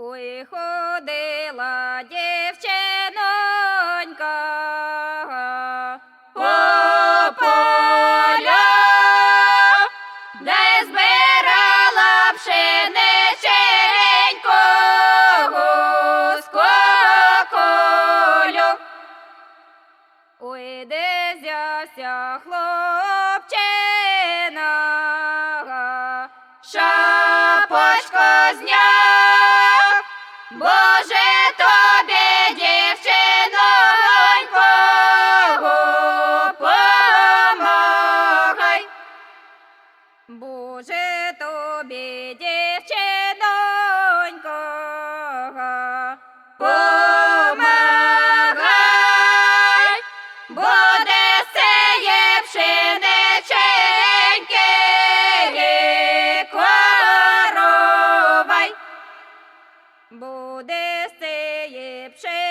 Ой, ходила дівчинонька по полю, де збирала пшениченьку з коколю. Ой, де взявся хлопчина, шапочку зняв. Боже, тобі, дівчинонько, помагай. Боже, тобі, дівчинонько, помагай. Буде сеє пшениченьки коровай. Буде сеє пшениченьки